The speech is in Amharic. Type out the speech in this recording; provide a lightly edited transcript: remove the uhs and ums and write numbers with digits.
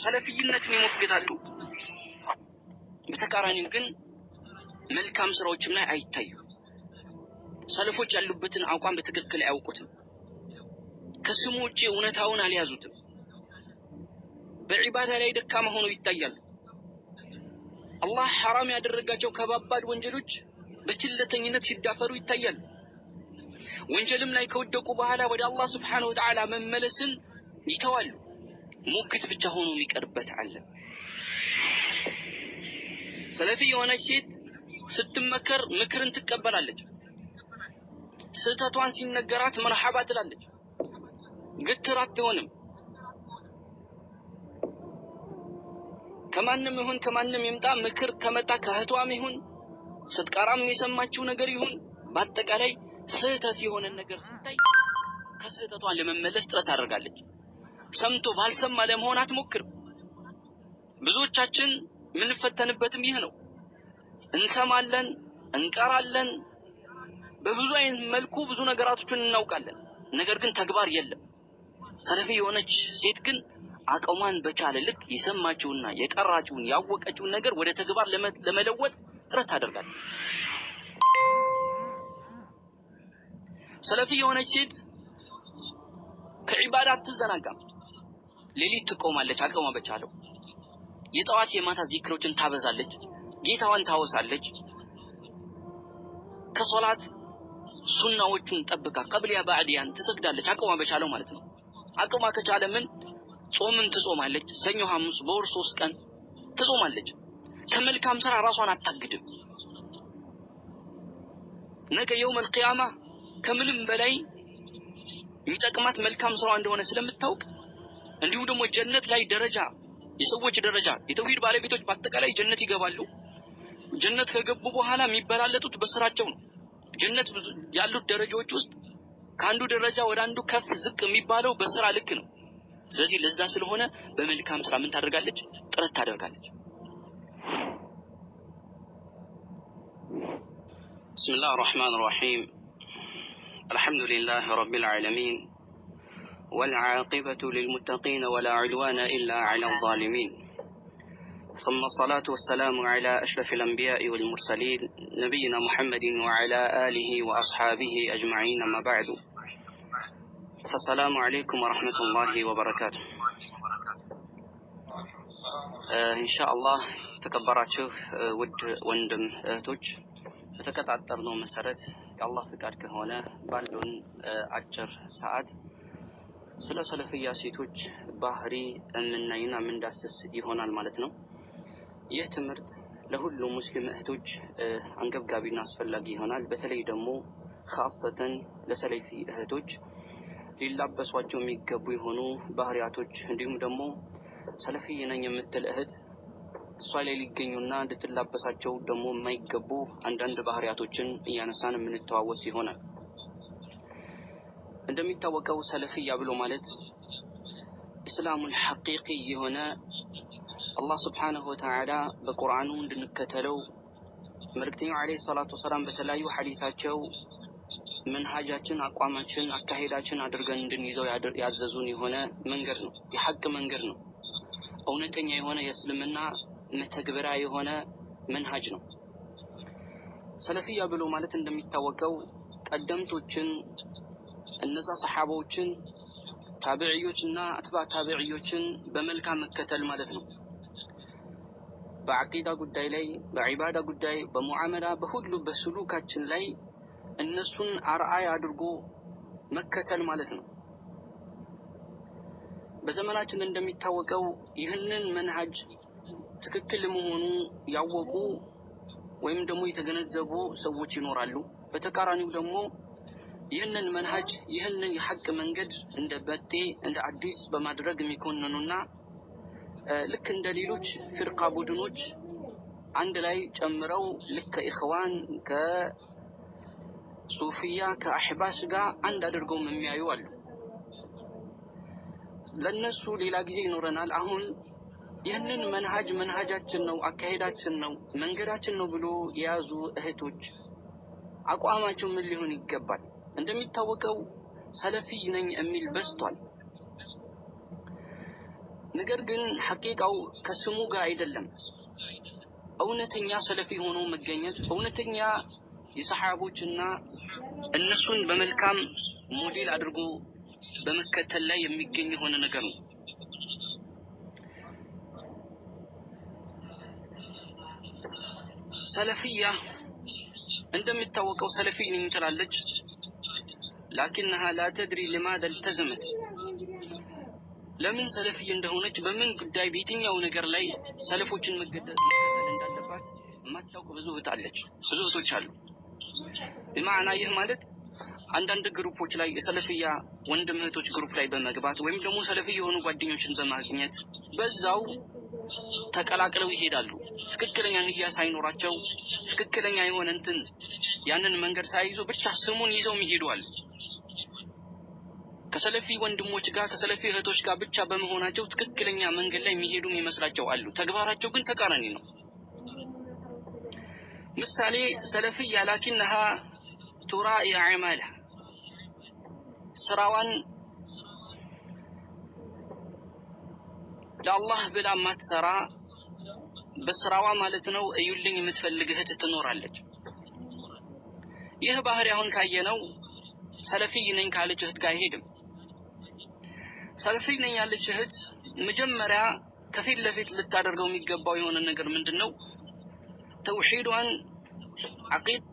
ሰለፊይነትን ይሞግታሉ። በተቃራኒው ግን መልካም ስራዎችም ላይ አይታዩም። ሰለፎች ያሉበትን አቋም በትክክል አያውቁትም። ከስሙ ውጪ እውነታውን አልያዙትም። በዒባዳ ላይ ደካማ ሆነው ይታያሉ። አላህ ሐራም ያደረጋቸው ከባባድ ወንጀሎች በችለተኝነት ሲዳፈሩ ይታያሉ። ወንጀልም ላይ ከወደቁ በኋላ ወደ አላህ Subhanahu Wa Ta'ala መመለስን ይተዋሉ። ሙግት ብቻ ሆኖ የሚቀርበት አለ። ሰለፊ የሆነች ሴት ስትመከር ምክርን ትቀበላለች። ስህተቷን ሲነገራት መርሐባ ትላለች። ግትር አትሆንም። ከማንም ይምጣ ምክር ከመጣ ከእህቷም ይሁን ስትቀራም የሰማችው ነገር ይሁን በአጠቃላይ ስህተት የሆነ ነገር ስታይ ከስህተቷ ለመመለስ ጥረት ታደርጋለች። ሰምቶ ባልሰማ ለመሆን አትሞክርም። ብዙዎቻችን ምንፈተንበትም ይህ ነው። እንሰማለን፣ እንቀራለን፣ በብዙ አይነት መልኩ ብዙ ነገራቶችን እናውቃለን። ነገር ግን ተግባር የለም። ሰለፊ የሆነች ሴት ግን አቅሟን በቻለ ልክ የሰማችውና የቀራችውን ያወቀችውን ነገር ወደ ተግባር ለመለወጥ ጥረት ታደርጋለች። ሰለፊ የሆነች ሴት ከዒባዳ አትዘናጋም። ሌሊት ትቆማለች አቅሟ በቻለው። የጠዋት የማታ ዚክሮችን ታበዛለች። ጌታዋን ታወሳለች። ከሶላት ሱናዎቹን ጠብቃ ቀብሊያ ባዕዲያን ትሰግዳለች አቅሟ በቻለው ማለት ነው። አቅሟ ከቻለ ምን ጾምን ትጾማለች። ሰኞ ሐሙስ በወር 3 ቀን ትጾማለች። ከመልካም ስራ ራሷን አታግድም። ነገ የውመል ቂያማ ከምንም በላይ የሚጠቅማት መልካም ስራ እንደሆነ ስለምታውቅ እንዲሁ ደግሞ ጀነት ላይ ደረጃ የሰዎች ደረጃ የተውሂድ ባለቤቶች በአጠቃላይ ጀነት ይገባሉ። ጀነት ከገቡ በኋላ የሚበላለጡት በስራቸው ነው። ጀነት ያሉት ደረጃዎች ውስጥ ከአንዱ ደረጃ ወደ አንዱ ከፍ ዝቅ የሚባለው በስራ ልክ ነው። ስለዚህ ለዛ ስለሆነ በመልካም ስራ ምን ታደርጋለች? ጥረት ታደርጋለች። بسم الله الرحمن الرحيم الحمد لله رب العالمين والعاقبة للمتقين ولا عدوان إلا على الظالمين ثم الصلاة والسلام على أشرف الأنبياء والمرسلين نبينا محمد وعلى آله وأصحابه أجمعين ما بعد فالسلام عليكم ورحمة الله وبركاته إن شاء الله تكبراتشو ود وندم توج በተከታተልነው መሰረት የአላህ ፍቃድ ከሆነ ባሉን አጭር ሰዓት ስለ ሰለፊያ ሴቶች ባህሪ እንናይና ምንዳስስ ይሆናል ማለት ነው። ይህ ትምህርት ለሁሉም ሙስሊም እህቶች አንገብጋቢና አስፈላጊ ይሆናል። በተለይ ደግሞ ኻሰተን ለሰለፊ እህቶች ሊላበሷቸው የሚገቡ የሆኑ ባህሪያቶች እንዲሁም ደግሞ ሰለፊ ነኝ የምትል እህት እሷ ላይ ሊገኙና እንድትላበሳቸው ደግሞ የማይገቡ አንዳንድ ባህሪያቶችን እያነሳን የምንተዋወስ ይሆናል። እንደሚታወቀው ሰለፊያ ብሎ ማለት እስላሙል ሐቂቂ የሆነ አላህ Subhanahu Wa Ta'ala በቁርአኑ እንድንከተለው መልእክተኛው አለይሂ ሰላቱ ወሰላም በተለያዩ ሐዲሳቸው መንሃጃችን አቋማችን አካሄዳችን አድርገን እንድንይዘው ያዘዙን የሆነ መንገድ ነው። የሐቅ መንገድ ነው። እውነተኛ የሆነ የእስልምና መተግበሪያ የሆነ መንሃጅ ነው። ሰለፊያ ብሎ ማለት እንደሚታወቀው ቀደምቶችን እነዛ ሰሃባዎችን ታቢዒዎችና አትባ ታቢዒዎችን በመልካም መከተል ማለት ነው። በአቂዳ ጉዳይ ላይ በዒባዳ ጉዳይ በሙዓመላ በሁሉ በስሉካችን ላይ እነሱን አርአያ አድርጎ መከተል ማለት ነው። በዘመናችን እንደሚታወቀው ይህንን መንሃጅ ትክክል መሆኑ ያወቁ ወይም ደግሞ የተገነዘቡ ሰዎች ይኖራሉ። በተቃራኒው ደግሞ ይህንን መንሃጅ ይህንን የሐቅ መንገድ እንደ በጤ እንደ አዲስ በማድረግ የሚኮንኑና ልክ እንደ ሌሎች ፍርቃ ቡድኖች አንድ ላይ ጨምረው ልክ ኢኽዋን ከሱፊያ ከአህባሽ ጋር አንድ አድርገው የሚያዩ አሉ። ለነሱ ሌላ ጊዜ ይኖረናል። አሁን ይህንን መንሃጅ መንሃጃችን ነው አካሄዳችን ነው መንገዳችን ነው ብሎ የያዙ እህቶች አቋማቸው ምን ሊሆን ይገባል? እንደሚታወቀው ሰለፊ ነኝ የሚል በስቷል። ነገር ግን ሐቂቃው ከስሙ ጋር አይደለም። እውነተኛ ሰለፊ ሆኖ መገኘት እውነተኛ የሰሃቦችና እነሱን በመልካም ሞዴል አድርጎ በመከተል ላይ የሚገኝ የሆነ ነገር ነው። ሰለፊያ እንደሚታወቀው ሰለፊ ነኝ ትላለች፣ ላኪንها لا تدري لماذا التزمت ለምን ሰለፊ እንደሆነች በምን ጉዳይ በየትኛው ነገር ላይ ሰለፎችን መከተል እንዳለባት ማታውቅ ብዙ እህቶች አሉ። በማዕና ይህ ማለት አንዳንድ ግሩፖች ላይ የሰለፊያ ወንድም እህቶች ግሩፕ ላይ በመግባት ወይም ደግሞ ሰለፊ የሆኑ ጓደኞችን በማግኘት በዛው ተቀላቅለው ይሄዳሉ። ትክክለኛ ንያ ሳይኖራቸው ትክክለኛ የሆነ እንትን ያንን መንገድ ሳይዙ ብቻ ስሙን ይዘው ይሄዳሉ። ከሰለፊ ወንድሞች ጋር ከሰለፊ እህቶች ጋር ብቻ በመሆናቸው ትክክለኛ መንገድ ላይ የሚሄዱም ይመስላቸው አሉ። ተግባራቸው ግን ተቃራኒ ነው። ምሳሌ ሰለፊያ ላኪንها تراعي اعمالها ስራዋን ለአላህ ብላ ማትሰራ በስራዋ ማለት ነው እዩልኝ የምትፈልግ እህት ትኖራለች። ይህ ባህሪ አሁን ካየነው ሰለፊ ነኝ ካለች እህት ጋር አይሄድም። ሰለፊ ነኝ ያለች እህት መጀመሪያ ከፊት ለፊት ልታደርገው የሚገባው የሆነ ነገር ምንድነው? ተውሂዷን አቂዳ